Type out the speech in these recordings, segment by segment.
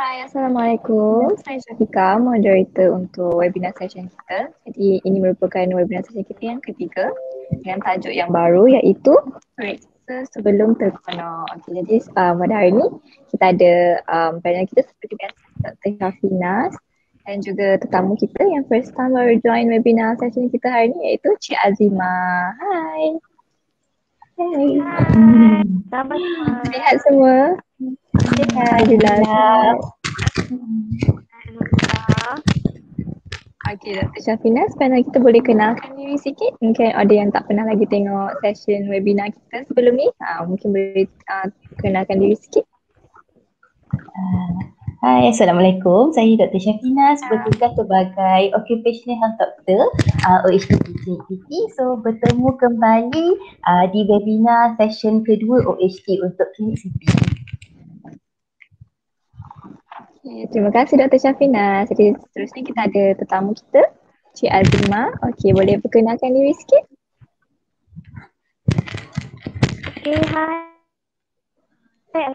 Hai, Assalamualaikum. Saya Syafiqah, moderator untuk webinar session kita. Jadi ini merupakan webinar session kita yang ketiga dengan tajuk yang baru iaitu periksa sebelum terkena. Okay, jadi pada hari ini kita ada panel kita seperti biasa Dr. Syafinas dan juga tetamu kita yang first time baru join webinar session kita hari ini iaitu Cik Azima. Hai. Hai, selamat Sihat semua? Alhamdulillah. Okey, Dr. Syafinas, panel kita boleh kenalkan diri sikit? Mungkin ada yang tak pernah lagi tengok session webinar kita sebelum ni. Mungkin boleh kenalkan diri sikit. Hai, Assalamualaikum. Saya Dr. Syafinas, bertugas sebagai Occupational Health Doctor OHT. So, bertemu kembali di webinar session kedua OHT untuk klinik CP. Okay, terima kasih Dr. Syafinas. Jadi seterusnya kita ada tetamu kita, Cik Azima. Okey, boleh perkenalkan diri sikit? Hai.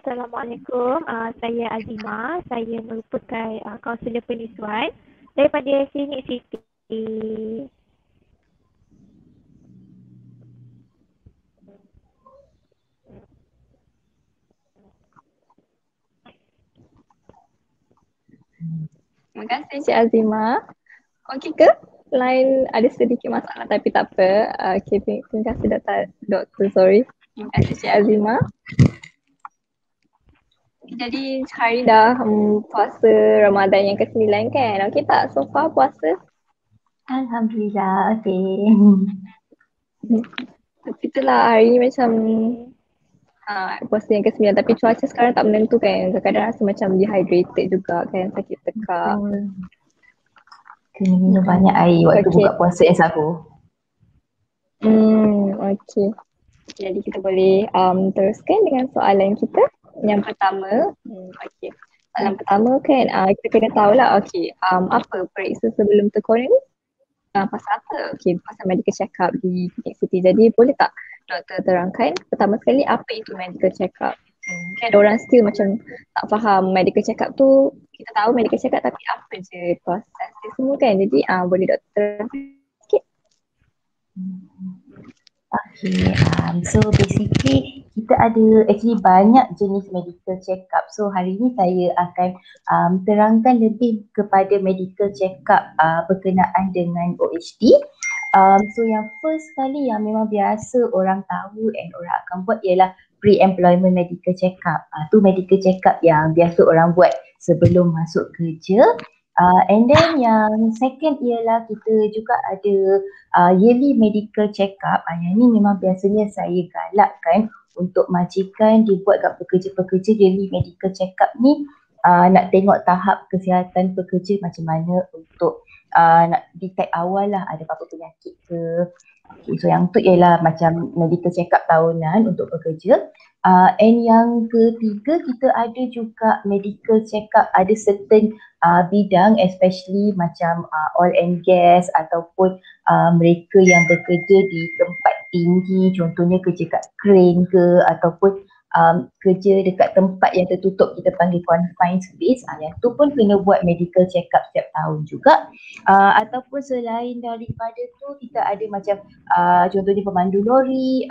Assalamualaikum. Saya Azima. Saya merupakan kaunselor penyesuaian daripada Klinik City. Terima kasih Cik Azima. Okey ke? Line ada sedikit masalah tapi tak apa. Okey, terima kasih Doktor, sorry. Terima kasih Cik Azima. Jadi hari dah puasa Ramadan yang ke-9 kan? Okey tak so far puasa? Alhamdulillah, okey. Tapi itulah hari ni macam puasa yang ke-9 tapi cuaca sekarang tak menentu kan. Kadang-kadang rasa macam dehydrated juga kan, sakit tekak. Kena minum banyak air waktu buka puasa yang sahur. Okey. Jadi kita boleh teruskan dengan soalan kita. Yang pertama, soalan pertama kan kita kena tahulah apa periksa sebelum terkona ni? Pasal apa? Okey, pasal medical check up di Klinik City. Jadi boleh tak doktor terangkan pertama sekali apa itu medical check up? Mungkin ada orang still macam tak faham medical check up tu, kita tahu medical check up tapi apa je proses dia semua kan. Jadi boleh doktor terangkan sikit? Okay, so basically kita ada actually banyak jenis medical check-up. So hari ini saya akan terangkan lebih kepada medical check-up berkenaan dengan OHT. So yang first kali yang memang biasa orang tahu and orang akan buat ialah pre-employment medical check-up. Tu medical check-up yang biasa orang buat sebelum masuk kerja. And then yang second ialah kita juga ada yearly medical check-up. Yang ni memang biasanya saya galakkan untuk majikan dia buat kat pekerja-pekerja. Yearly medical check-up ni nak tengok tahap kesihatan pekerja macam mana untuk nak detect awal lah ada apa-apa penyakit ke. Okay, so yang tu ialah macam medical check-up tahunan untuk pekerja. And yang ketiga kita ada juga medical check-up ada certain bidang especially macam oil and gas ataupun mereka yang bekerja di tempat tinggi, contohnya kerja kat crane ke ataupun kerja dekat tempat yang tertutup kita panggil confined space, yang tu pun kena buat medical check-up setiap tahun juga. Ataupun selain daripada tu kita ada macam contohnya pemandu lori,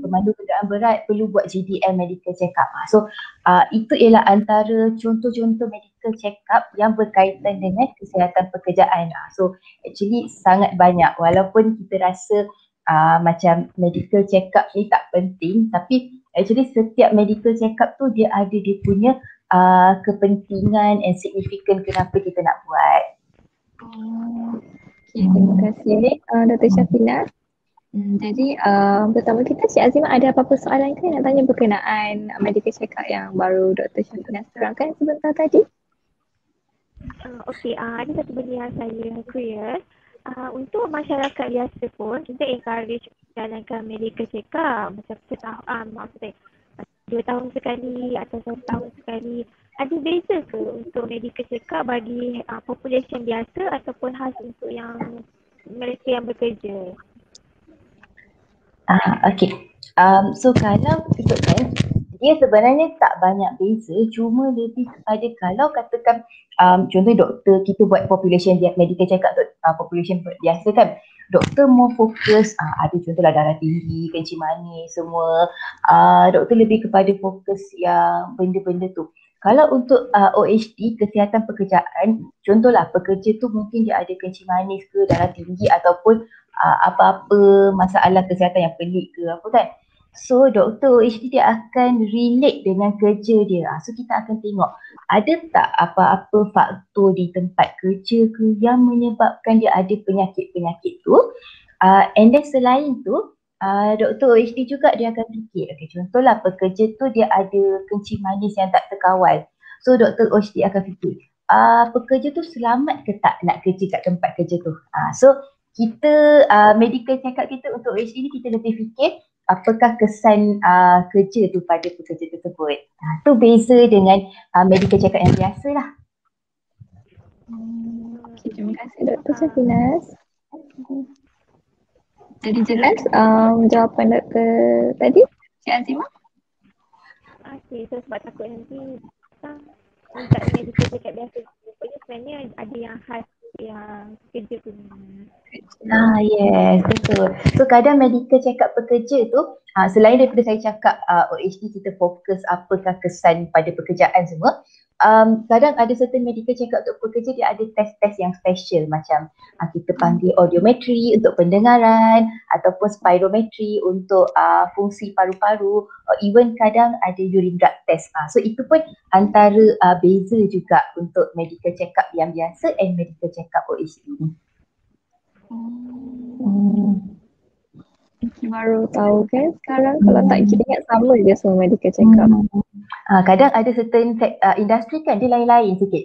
pemandu kenderaan berat perlu buat GDL medical check-up. So itu ialah antara contoh-contoh medical check-up yang berkaitan dengan kesihatan pekerjaan. So actually sangat banyak walaupun kita rasa macam medical check-up ni tak penting, tapi actually setiap medical check-up tu dia ada dia punya kepentingan and signifikan kenapa kita nak buat. Okay, terima kasih Dr. Syafinas. Jadi pertama kita Cik Azima ada apa-apa soalan ke nak tanya berkenaan medical check-up yang baru Dr. Syafinas terangkan sebentar tadi? Okey, ada satu benda yang saya curious. Untuk masyarakat biasa pun kita encourage jalankan medical check-up macam maksudnya 2 tahun sekali atau 1 tahun sekali. Ada beza ke untuk medical check-up bagi population biasa ataupun khas untuk yang mereka yang bekerja? Okay. So kalau ikutkan dia sebenarnya tak banyak beza, cuma lebih kepada kalau katakan contoh doktor kita buat population medical check up untuk population biasa kan, doktor more fokus ada contohlah darah tinggi, kencing manis semua, doktor lebih kepada fokus yang benda-benda tu. Kalau untuk OHD, kesihatan pekerjaan, contohlah pekerja tu mungkin dia ada kencing manis ke, darah tinggi ataupun apa-apa masalah kesihatan yang pelik ke apa kan. So doktor OHD dia akan relate dengan kerja dia. So kita akan tengok ada tak apa-apa faktor di tempat kerja ke yang menyebabkan dia ada penyakit-penyakit tu. And then selain tu doktor OHD juga dia akan fikir, okay, contohlah pekerja tu dia ada kencing manis yang tak terkawal. So doktor OHD akan fikir, pekerja tu selamat ke tak nak kerja kat tempat kerja tu. So kita medical check up kita untuk OHD ni kita lebih fikir apakah kesan kerja tu pada pekerja tersebut. Tu beza dengan medical check up yang biasa lah. Okay, terima kasih Dr. Syafinas. Jadi jelas jawapan doktor tadi, Cik Azimah? Okay, so sebab takut nanti tak medical check up biasa. Pokoknya sebenarnya ada yang khas yang kerja tu. Yes, betul. So kadang medical check up pekerja tu selain daripada saya cakap OHD kita fokus apakah kesan pada pekerjaan semua, kadang ada certain medical check up untuk pekerja dia ada test-test yang special macam kita panggil audiometry untuk pendengaran ataupun spirometry untuk fungsi paru-paru, even kadang ada urine drug test. So itu pun antara beza juga untuk medical check up yang biasa and medical check up OHD ni. Baru tahu kan sekarang, kalau tak kita ingat sama je semua medical check up. Kadang ada certain industri kan dia lain-lain sikit.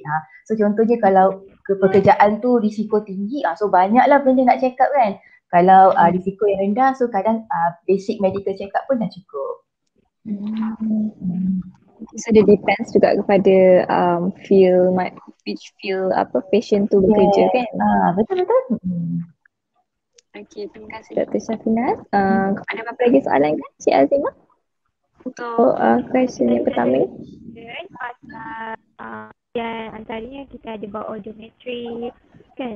So contohnya kalau pekerjaan tu risiko tinggi, so banyaklah benda nak check up kan. Kalau risiko yang rendah, so kadang basic medical check up pun dah cukup. So dia depends juga kepada which field patient tu bekerja kan. Betul-betul. Okey, terima kasih Dr. Syafinas. Ada apa lagi soalan kan Cik Azimah? Untuk question yang pertama ni. Yang antaranya kita ada buat audiometry kan.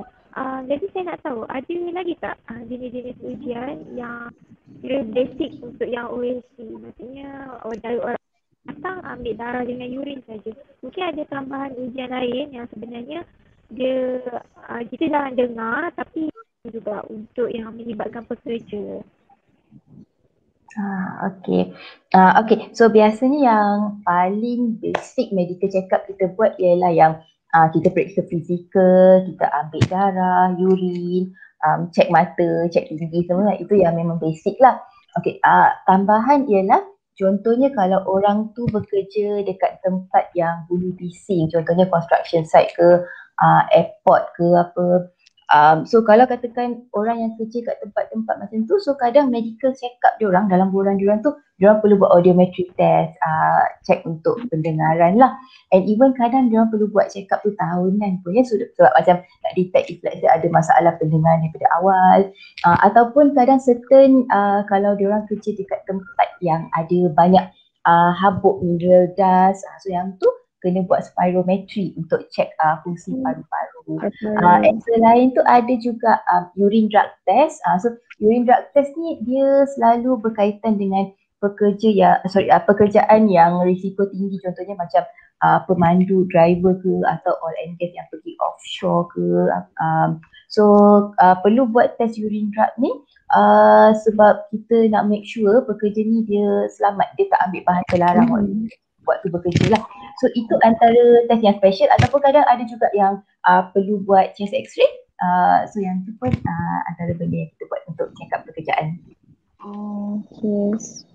Jadi saya nak tahu ada lagi tak jenis-jenis ujian yang basic untuk yang OHD. Maksudnya dari orang datang ambil darah dengan urine saja. Mungkin ada tambahan ujian lain yang sebenarnya dia kita jangan dengar tapi juga untuk yang melibatkan pekerja. Okay. So biasanya yang paling basic medical check up kita buat ialah yang kita periksa fizikal, kita ambil darah, urine, cek mata, cek tinggi semua. Itu yang memang basic lah. Okay. Tambahan ialah contohnya kalau orang tu bekerja dekat tempat yang bulu bising, contohnya construction site ke, airport ke apa. So kalau katakan orang yang kerja kat tempat-tempat macam tu, so kadang medical check up diorang dalam bulan diorang tu, diorang perlu buat audiometry test, check untuk pendengaran lah. And even kadang diorang perlu buat check up tu tahunan pun ya, sebab macam nak detect if let's say ada masalah pendengaran daripada awal. Ataupun kadang certain kalau diorang kerja dekat tempat yang ada banyak habuk mineral dust, so yang tu kena buat spirometry untuk check fungsi paru-paru. And selain tu ada juga urine drug test. So urine drug test ni dia selalu berkaitan dengan pekerjaan yang risiko tinggi, contohnya macam pemandu driver ke atau oil and gas yang pergi offshore ke. So perlu buat test urine drug ni sebab kita nak make sure pekerja ni dia selamat, dia tak ambil bahan terlarang waktu bekerja lah. So itu antara test yang special, ataupun kadang ada juga yang perlu buat chest x-ray. So yang tu pun antara benda yang kita buat untuk check up pekerjaan. Yes.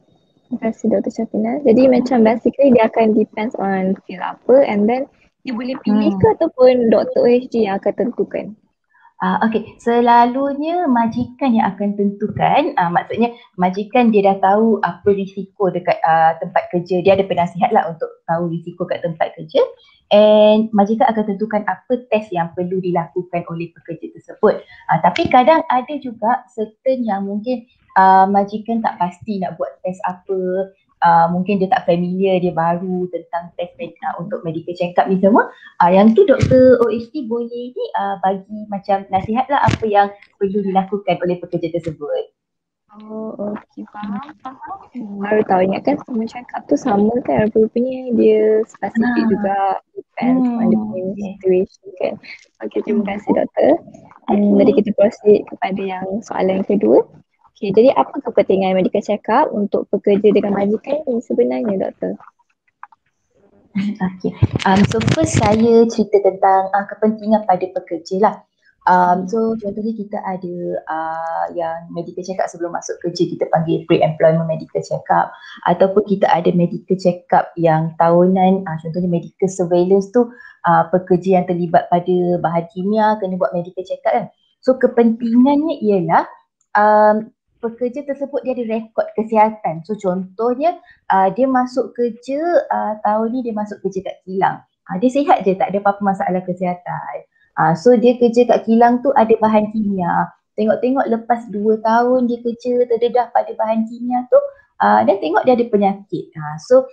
Terima kasih Dr. Syafinas. Jadi macam basically dia akan depends on field apa, and then dia boleh pilih ke ataupun Dr. OHD yang akan tentukan? Okay, selalunya majikan yang akan tentukan, maksudnya majikan dia dah tahu apa risiko dekat tempat kerja, dia ada penasihat lah untuk tahu risiko kat tempat kerja, and majikan akan tentukan apa test yang perlu dilakukan oleh pekerja tersebut. Tapi kadang ada juga certain yang mungkin majikan tak pasti nak buat test apa, mungkin dia tak familiar, dia baru tentang test untuk medical check up ni semua, yang tu doktor OHT boleh ni bagi macam nasihat lah apa yang perlu dilakukan oleh pekerja tersebut. Oh, okey, faham. Baru tahu, ingatkan semua check up tu sama kan, rupanya dia spesifik juga, depends on the situation kan. Okey, terima kasih doktor. Jadi kita proceed kepada yang soalan yang kedua. Okey, jadi apa kepentingan medical check up untuk pekerja dengan majikan ni sebenarnya doktor? Okay. So first saya cerita tentang kepentingan pada pekerja lah. So contohnya kita ada yang medical check up sebelum masuk kerja, kita panggil pre-employment medical check up, ataupun kita ada medical check up yang tahunan, contohnya medical surveillance tu pekerja yang terlibat pada bahan kimia kena buat medical check up kan. So kepentingannya ialah pekerja tersebut dia ada rekod kesihatan. So contohnya dia masuk kerja, tahun ni dia masuk kerja kat kilang. Dia sihat je, tak ada apa-apa masalah kesihatan. So dia kerja kat kilang tu ada bahan kimia. Tengok-tengok lepas 2 tahun dia kerja terdedah pada bahan kimia tu, dan tengok dia ada penyakit. So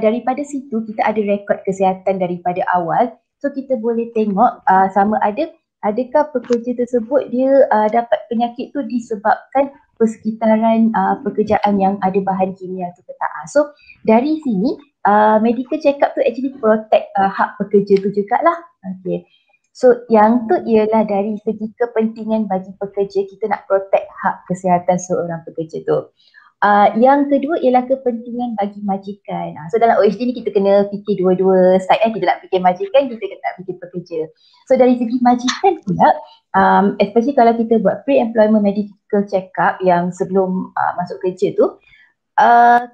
daripada situ kita ada rekod kesihatan daripada awal. So kita boleh tengok sama adakah pekerja tersebut dia dapat penyakit tu disebabkan persekitaran pekerjaan yang ada bahan kimia tu ke tak. So dari sini medical check up tu actually protect hak pekerja tu jugalah. Okay. So yang tu ialah dari segi kepentingan bagi pekerja, kita nak protect hak kesihatan seorang pekerja tu. Yang kedua ialah kepentingan bagi majikan. So dalam OHD ni kita kena fikir dua-dua side kan. Kita nak fikir majikan, kita nak fikir pekerja. So dari segi majikan pula, especially kalau kita buat pre-employment medical check up yang sebelum masuk kerja tu,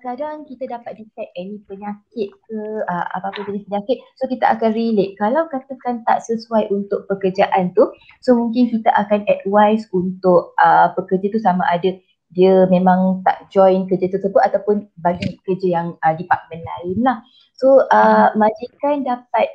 kadang kita dapat detect any penyakit ke apa-apa jenis penyakit. So kita akan relate, kalau katakan tak sesuai untuk pekerjaan tu, so mungkin kita akan advise untuk pekerja tu sama ada dia memang tak join kerja tersebut ataupun bagi kerja yang department lain lah. So majikan dapat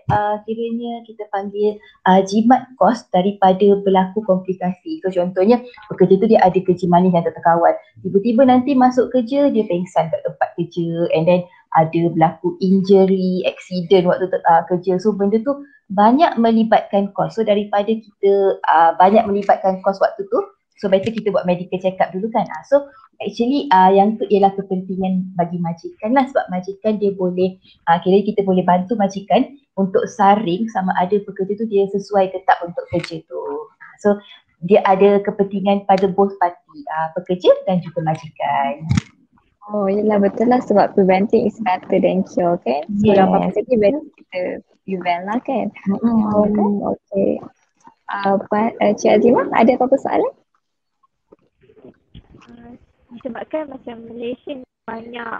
kiranya kita panggil jimat kos daripada berlaku komplikasi. So contohnya pekerja tu dia ada kerja manis yang tak terkawal, tiba-tiba nanti masuk kerja dia pengsan kat tempat kerja, and then ada berlaku injury, accident waktu kerja. So benda tu banyak melibatkan kos. So daripada kita banyak melibatkan kos waktu tu, so better kita buat medical check up dulu kan. So actually yang tu ialah kepentingan bagi majikan lah, sebab majikan dia boleh kira kita boleh bantu majikan untuk saring sama ada pekerja tu dia sesuai ke tak untuk kerja tu. So dia ada kepentingan pada both party, pekerja dan juga majikan. Oh yelah, betul lah, sebab preventing is better than cure kan. So Yes. apa sakit better kita prevent lah kan. Okay. Cik Azimah, ada apa-apa soalan? Disebabkan macam Malaysia banyak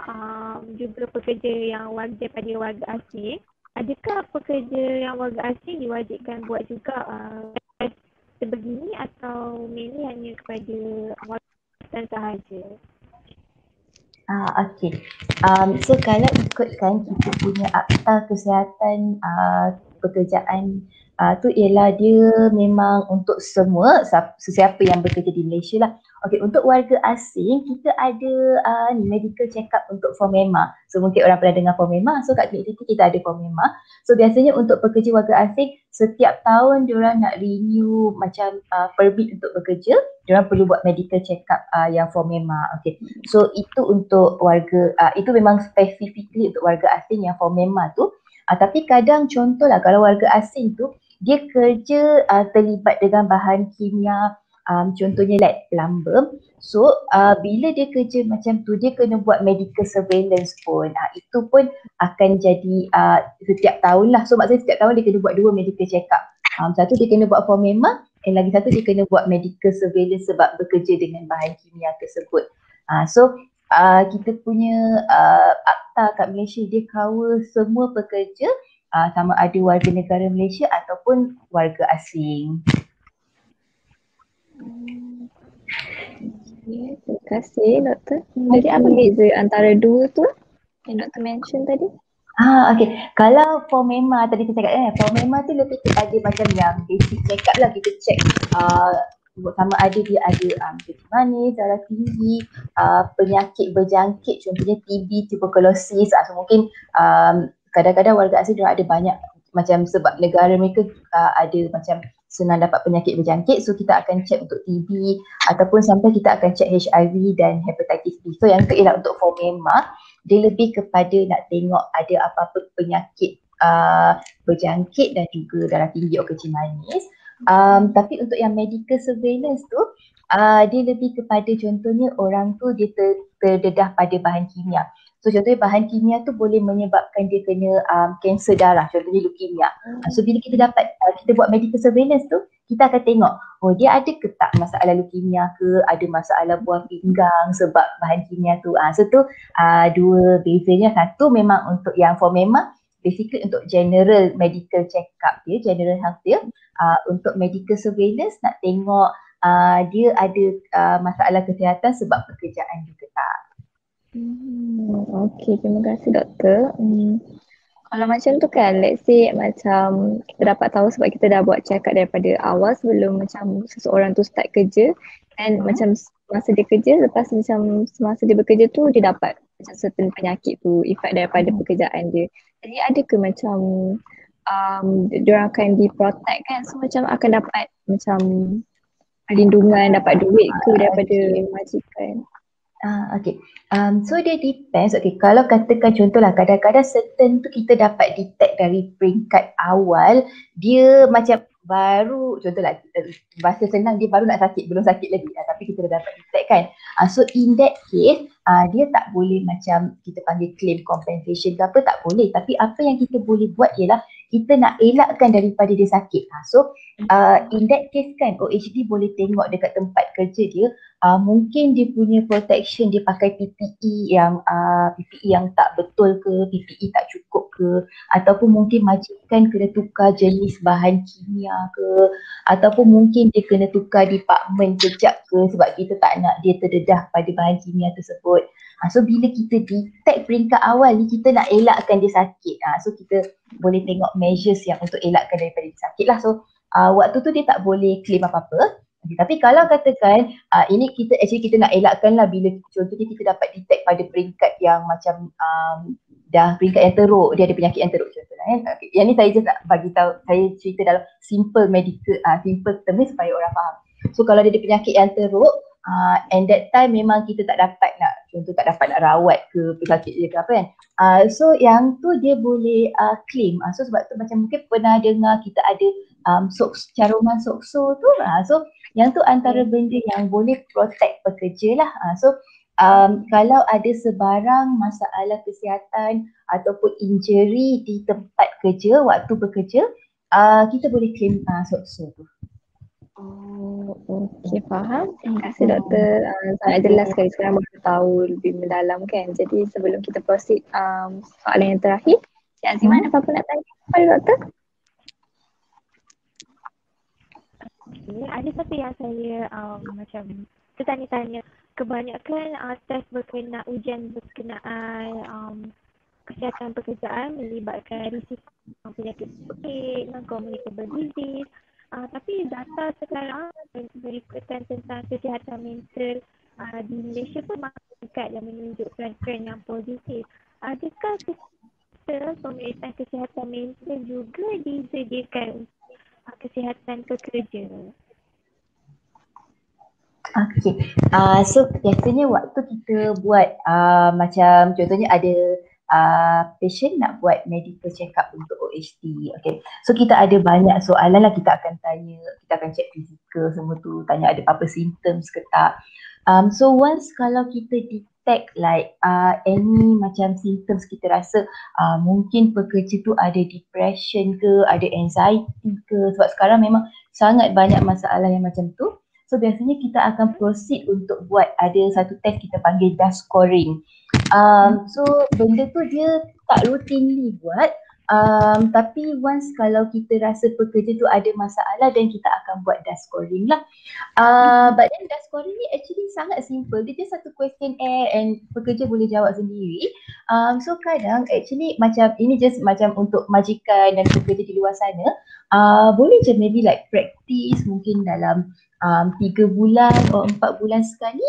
jumlah pekerja yang daripada warga asing, adakah pekerja yang warga asing diwajibkan buat juga sebegini atau mainly hanya kepada warga asing sahaja? Okay. So kalau ikutkan kita punya akta kesihatan pekerjaan tu ialah dia memang untuk semua sesiapa yang bekerja di Malaysia lah. Okay, untuk warga asing kita ada medical check up untuk FOMEMA. So mungkin orang pernah dengar FOMEMA. So kat klinik kita ada FOMEMA. So biasanya untuk pekerja warga asing setiap tahun diorang nak renew macam permit untuk bekerja, diorang perlu buat medical check up yang FOMEMA. Okay. So itu untuk warga, itu memang specifically untuk warga asing yang FOMEMA tu. Tapi kadang contohlah kalau warga asing tu dia kerja terlibat dengan bahan kimia, contohnya like plumber. So bila dia kerja macam tu dia kena buat medical surveillance pun. Itu pun akan jadi setiap tahun lah. So maksudnya setiap tahun dia kena buat 2 medical check up. Satu dia kena buat FOMEMA, dan lagi satu dia kena buat medical surveillance sebab bekerja dengan bahan kimia tersebut. So kita punya akta kat Malaysia dia cover semua pekerja, sama ada warga negara Malaysia ataupun warga asing. Terima kasih doktor. Jadi apa beza antara dua tu yang doktor mention tadi? Okay. Kalau FOMEMA tadi saya cakap FOMEMA tu lebih kepada macam yang basic check up lah. Kita check sama ada dia ada kencing manis, darah tinggi, penyakit berjangkit contohnya TB, tuberculosis. So mungkin kadang-kadang warga asing dia ada banyak macam sebab negara mereka ada macam senang dapat penyakit berjangkit, so kita akan check untuk TB ataupun sampai kita akan check HIV dan hepatitis B. So yang tu ialah untuk Formema, dia lebih kepada nak tengok ada apa-apa penyakit berjangkit dan juga darah tinggi atau kencing manis. Tapi untuk yang medical surveillance tu dia lebih kepada contohnya orang tu dia terdedah pada bahan kimia. So contohnya bahan kimia tu boleh menyebabkan dia kena kanser darah, contohnya leukemia. So bila kita dapat kita buat medical surveillance tu, kita akan tengok dia ada ke tak masalah leukemia ke, ada masalah buah pinggang sebab bahan kimia tu. So tu dua bezanya. Satu memang untuk yang Formema basically untuk general medical check up dia, general health dia. Untuk medical surveillance nak tengok dia ada masalah kesihatan sebab pekerjaan juga tak. Okay, terima kasih doktor. Kalau macam tu kan, let's say macam kita dapat tahu sebab kita dah buat check up daripada awal sebelum macam seseorang tu start kerja, dan macam masa dia kerja, lepas macam semasa dia bekerja tu dia dapat macam certain penyakit tu, efek daripada pekerjaan dia. Jadi ada ke macam diorang akan di-protect kan, so macam akan dapat macam perlindungan, dapat duit ke daripada majikan? Okay. So dia depends. Okay, kalau katakan contohlah kadang-kadang certain tu kita dapat detect dari peringkat awal, dia macam baru, contohlah bahasa senang dia baru nak sakit, belum sakit lagi, tapi kita dah dapat detect kan. So in that case dia tak boleh macam kita panggil claim compensation ke apa, tak boleh. Tapi apa yang kita boleh buat ialah kita nak elakkan daripada dia sakit. So in that case kan OHD boleh tengok dekat tempat kerja dia, mungkin dia punya protection dia pakai PPE yang tak betul ke, PPE tak cukup ke, ataupun mungkin majikan kena tukar jenis bahan kimia ke, ataupun mungkin dia kena tukar department kejap ke sebab kita tak nak dia terdedah pada bahan kimia tersebut. So bila kita detect peringkat awal ni, kita nak elakkan dia sakit. So kita boleh tengok measures yang untuk elakkan daripada dia sakit lah. So waktu tu dia tak boleh claim apa-apa. Tapi kalau katakan ini kita nak elakkan lah bila contohnya kita dapat detect pada peringkat yang macam dah peringkat yang teruk, dia ada penyakit yang teruk contohnya. Yang ni saya just nak bagi tahu, saya cerita dalam simple medical, simple term supaya orang faham. So kalau dia ada penyakit yang teruk, and that time memang kita tak dapat nak, contoh tak dapat nak rawat ke pesakit dia ke apa kan. So yang tu dia boleh claim. So sebab tu macam mungkin pernah dengar kita ada caruman sokso tu. So yang tu antara benda yang boleh protect pekerja lah. So kalau ada sebarang masalah kesihatan ataupun injury di tempat kerja waktu bekerja, kita boleh claim sokso tu. Okay, faham. Terima kasih doktor. Sangat jelas sekali, sekarang baru tahu lebih mendalam kan. Jadi sebelum kita proceed soalan yang terakhir, Cik Aziman apa-apa nak tanya kepada doktor? Okay, ada satu yang saya macam tertanya-tanya. Kebanyakan test berkenaan ujian berkenaan kesihatan pekerjaan melibatkan risiko penyakit penyakit, non-communicable disease. Tapi data sekarang berikutan tentang kesihatan mental di Malaysia pun makin meningkat dan menunjukkan trend yang positif. Adakah kita pemeriksaan kesihatan mental juga disediakan kesihatan pekerja? Okay, so biasanya waktu kita buat macam contohnya ada patient nak buat medical check up untuk OHD. Okay, so kita ada banyak soalan lah, kita akan tanya, kita akan check fizikal semua tu, tanya ada apa-apa symptoms ke tak. So once kalau kita detect like any macam symptoms kita rasa mungkin pekerja tu ada depression ke, ada anxiety ke, sebab sekarang memang sangat banyak masalah yang macam tu. So biasanya kita akan proceed untuk buat ada satu test kita panggil DAS scoring. So benda tu dia tak routinely buat, Tapi once kalau kita rasa pekerja tu ada masalah, dan kita akan buat DAS scoring lah. But then DAS scoring ni actually sangat simple. Dia just satu questionnaire and pekerja boleh jawab sendiri. So kadang actually macam ini just macam untuk majikan dan pekerja di luar sana, boleh je maybe like practice mungkin dalam 3 bulan atau 4 bulan sekali.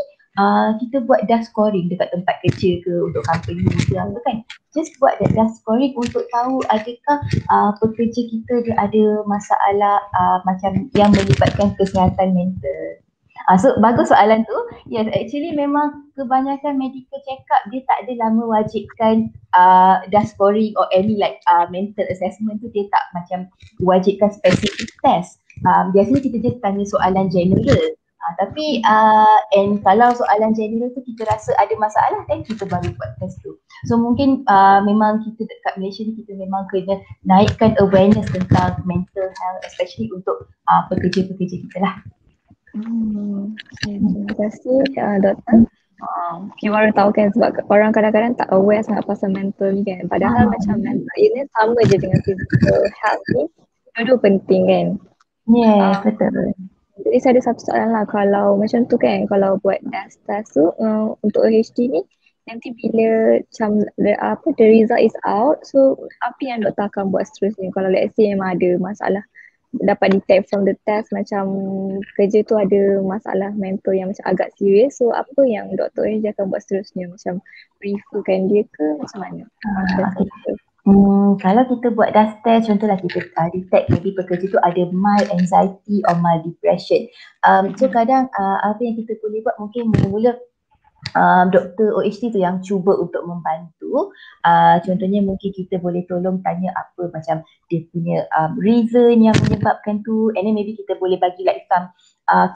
Kita buat DAS scoring dekat tempat kerja ke, untuk company ke apa kan. Just buat DAS scoring untuk tahu adakah pekerja kita dia ada masalah macam yang melibatkan kesihatan mental. So bagus soalan tu. Yes, actually memang kebanyakan medical check-up dia tak ada lama wajibkan DAS scoring or any like mental assessment tu, dia tak macam wajibkan specific test. Biasanya kita just tanya soalan general. Tapi and kalau soalan general tu kita rasa ada masalah, then kita baru buat test tu. So mungkin memang kita dekat Malaysia ni kita memang kena naikkan awareness tentang mental health, especially untuk pekerja-pekerja kita lah. Terima kasih Doktor. Kita orang tahu kan sebab orang kadang-kadang tak aware sangat pasal mental ni kan. Padahal macam mental ini sama je dengan physical health ni. Dua-dua penting kan. Yes, betul. Jadi saya ada satu soalan lah, kalau macam tu kan, kalau buat test tu untuk AHD ni, nanti bila macam the result is out, so apa yang doktor akan buat seterusnya kalau let's say memang ada masalah dapat detect from the test macam kerja tu ada masalah mental yang macam agak serius, so apa yang doktor AHD akan buat seterusnya, macam referkan dia ke macam mana? Kalau kita buat DAS test, contohlah kita detect maybe pekerja tu ada mild anxiety or mild depression. So kadang apa yang kita boleh buat, mungkin mula-mula doktor OHT tu yang cuba untuk membantu. Contohnya mungkin kita boleh tolong tanya apa macam dia punya reason yang menyebabkan tu, and then maybe kita boleh bagi like some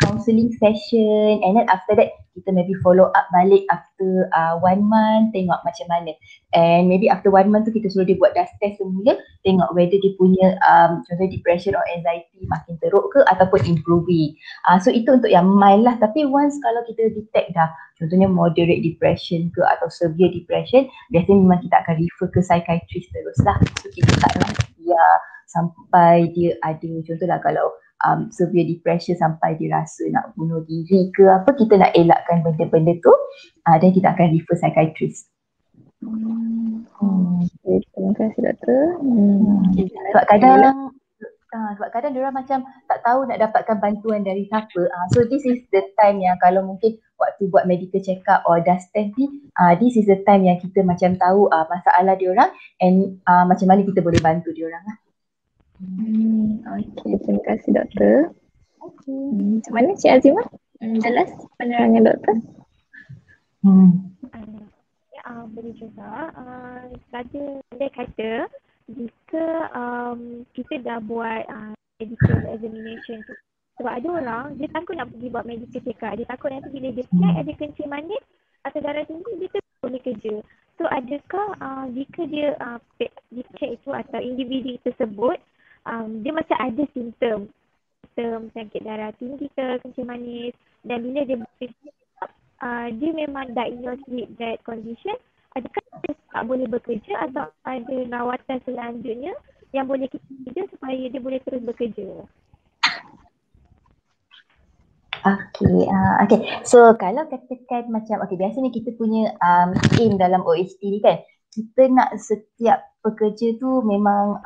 counselling session, and then after that kita maybe follow up balik after 1 month, tengok macam mana. And maybe after 1 month tu kita suruh dia buat DAS test semula, tengok whether dia punya contohnya depression or anxiety makin teruk ke ataupun improving. So itu untuk yang mild lah. Tapi once kalau kita detect dah contohnya moderate depression ke atau severe depression, biasanya memang kita akan refer ke psychiatrist terus lah. So kita tak nak biar sampai dia ada, contohlah kalau severe depression sampai dia rasa nak bunuh diri ke apa, kita nak elakkan benda-benda tu, dan kita akan refer psychiatrist. Terima kasih doktor. Sebab kadang diorang macam tak tahu nak dapatkan bantuan dari siapa. So this is the time yang kalau mungkin waktu buat medical check-up or DAS test ni, this is the time yang kita macam tahu masalah diorang and macam mana kita boleh bantu diorang lah. Okay, terima kasih doktor. Macam mana Cik Azimah? Jelas penerangan doktor? Boleh juga. Dia kata jika kita dah buat medical examination tu, sebab ada orang dia takut nak pergi buat medical check-up, dia takut nanti bila dia check ada kencing manis atau darah tinggi, dia tak boleh kerja. So adakah jika dia check itu atau individu tersebut dia macam ada simptom sakit darah tinggi ke kencing manis, dan bila dia dia memang diagnosed with that condition, adakah dia tak boleh bekerja atau ada rawatan selanjutnya yang boleh kita kerja supaya dia boleh terus bekerja? Okay. So kalau katakan macam biasanya kita punya aim dalam OHT ni kan, kita nak setiap pekerja tu memang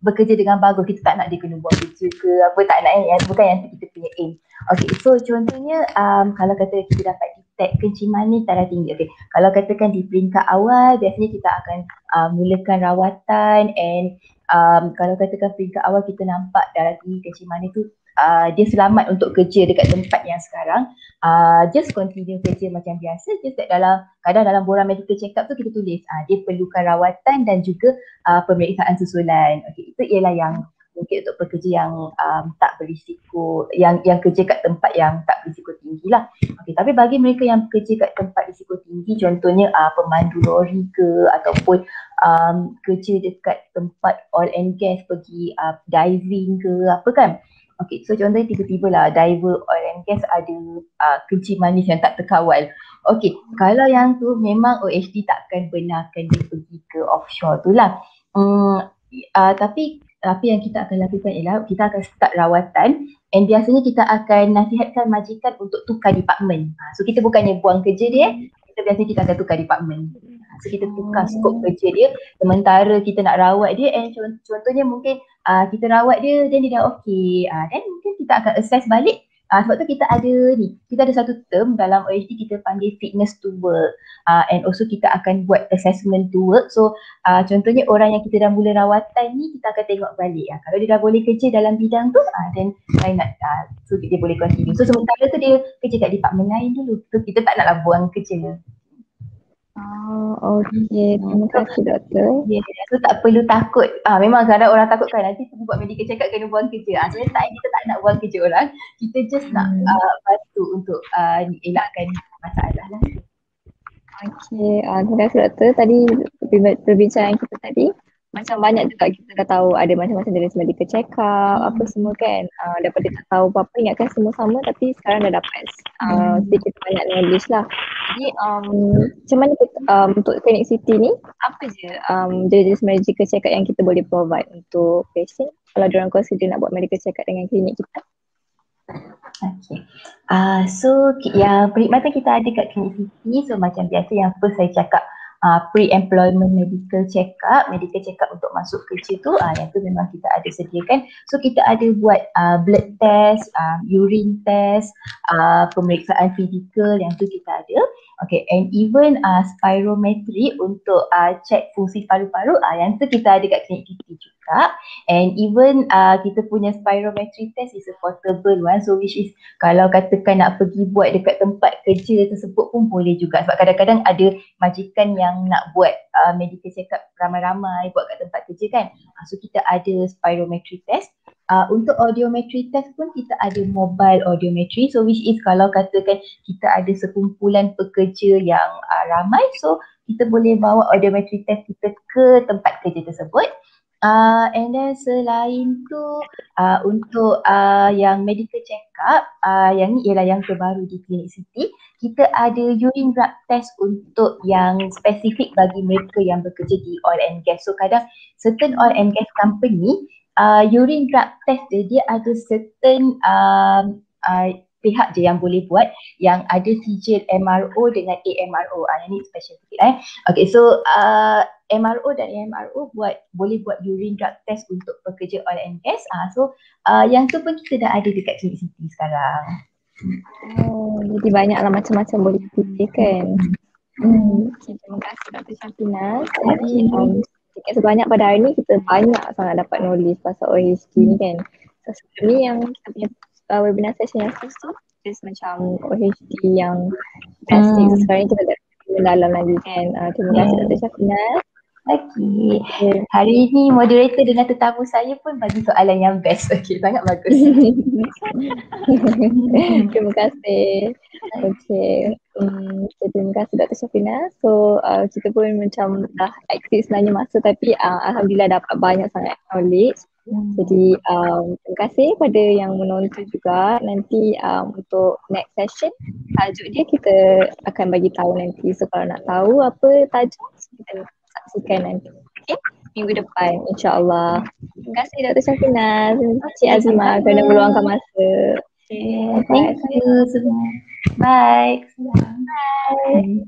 bekerja dengan bagus. Kita tak nak dia kena buat kerja ke apa, tak nak bukan yang kita punya aim. Okay, so contohnya kalau kata kita dapat detect kencing manis, darah tinggi. Okay, kalau katakan di peringkat awal, biasanya kita akan mulakan rawatan, and kalau katakan peringkat awal kita nampak darah tinggi, kencing manis tu dia selamat untuk kerja dekat tempat yang sekarang, just continue kerja macam biasa. Just kadang dalam borang medical check-up tu kita tulis dia perlukan rawatan dan juga pemeriksaan susulan. Okay, itu ialah yang mungkin untuk pekerja yang tak berisiko, yang kerja kat tempat yang tak berisiko tinggi lah. Okay, tapi bagi mereka yang kerja kat tempat risiko tinggi, contohnya pemandu lori ke ataupun kerja dekat tempat oil and gas, pergi diving ke apa kan. Okay, so contohnya tiba-tiba lah diver oil and gas ada kencing manis yang tak terkawal. Okay, kalau yang tu memang OHD takkan benarkan dia pergi ke offshore tu lah. Tapi yang kita akan lakukan ialah kita akan start rawatan, and biasanya kita akan nasihatkan majikan untuk tukar department. So kita bukannya buang kerja dia, biasanya kita akan tukar department. So kita tukar skop kerja dia, sementara kita nak rawat dia, and contohnya mungkin kita rawat dia dan dia dah okey, dan mungkin kita akan assess balik. Sebab tu kita ada satu term dalam OHD kita panggil fitness to work, and also kita akan buat assessment to work. So contohnya orang yang kita dah mula rawatan ni, kita akan tengok balik, kalau dia dah boleh kerja dalam bidang tu, then so dia boleh continue. So sementara tu dia kerja kat department lain dulu, so kita tak naklah buang kerja. Okey, terima kasih doktor. So tak perlu takut. Memang kadang orang takut kan nanti buat medical check up kena buang kerja. Sebenarnya kita tak nak buang kerja orang. Kita just nak bantu untuk elakkan masalah lah. Okey, terima kasih doktor. Tadi perbincangan kita tadi macam banyak juga kita dah tahu ada macam-macam jenis medical check up, apa semua kan. Daripada tak tahu apa-apa, ingatkan semua sama, tapi sekarang dah dapat sedikit banyak knowledge lah. Jadi macam mana untuk Klinik Siti ni, apa je jenis medical check up yang kita boleh provide untuk patient kalau diorang consider nak buat medical check up dengan klinik kita? Okay. So yang perkhidmatan kita ada kat Klinik Siti, so macam biasa yang first saya cakap pre-employment medical check-up untuk masuk kerja tu, yang tu memang kita ada sediakan. So kita ada buat blood test, urine test, pemeriksaan fizikal, yang tu kita ada. Okay, and even spirometry untuk check fungsi paru-paru, yang tu kita ada kat Klinik Siti juga. And even kita punya spirometry test is a portable one, so which is kalau katakan nak pergi buat dekat tempat kerja tersebut pun boleh juga, sebab kadang-kadang ada majikan yang nak buat medical check-up ramai-ramai buat kat tempat kerja kan. So kita ada spirometry test. Untuk audiometry test pun kita ada mobile audiometry, so which is kalau katakan kita ada sekumpulan pekerja yang ramai, so kita boleh bawa audiometry test kita ke tempat kerja tersebut. And then selain tu untuk yang medical check-up, yang ni ialah yang terbaru di Klinik Siti, kita ada urine drug test untuk yang spesifik bagi mereka yang bekerja di oil and gas. So kadang certain oil and gas company, urine drug test dia ada certain pihak je yang boleh buat, yang ada sijil MRO dengan AMRO. Yang ni special sikit Okay, so MRO dan AMRO boleh buat urine drug test untuk pekerja oil and gas. So yang tu pun kita dah ada dekat Klinik Siti sekarang. Jadi banyaklah macam-macam boleh pilih kan. Okay, terima kasih Dr. Syafina. Jadi sebanyak pada hari ni kita banyak sangat dapat knowledge pasal OHD ni kan. So ni yang kita punya webinar session yang first tu just macam OHD yang basic. So sekarang ni kita dah mendalam lagi kan. Terima kasih Dr. Syafina. Okay. Hari ni moderator dengan tetamu saya pun bagi soalan yang best. Okay, sangat bagus. Terima kasih. Okay. Terima kasih Dr. Syafina. So kita pun macam dah exit sebenarnya masa, tapi Alhamdulillah dapat banyak sangat knowledge. Jadi terima kasih pada yang menonton juga. Nanti untuk next session, tajuk dia kita akan bagi tahu nanti. So kalau nak tahu apa tajuk, kita saksikan nanti. Okay, minggu depan insyaAllah. Terima kasih Dr. Syafina. Terima kasih Azimah kerana meluangkan masa. Thank you semua. Bye. Bye.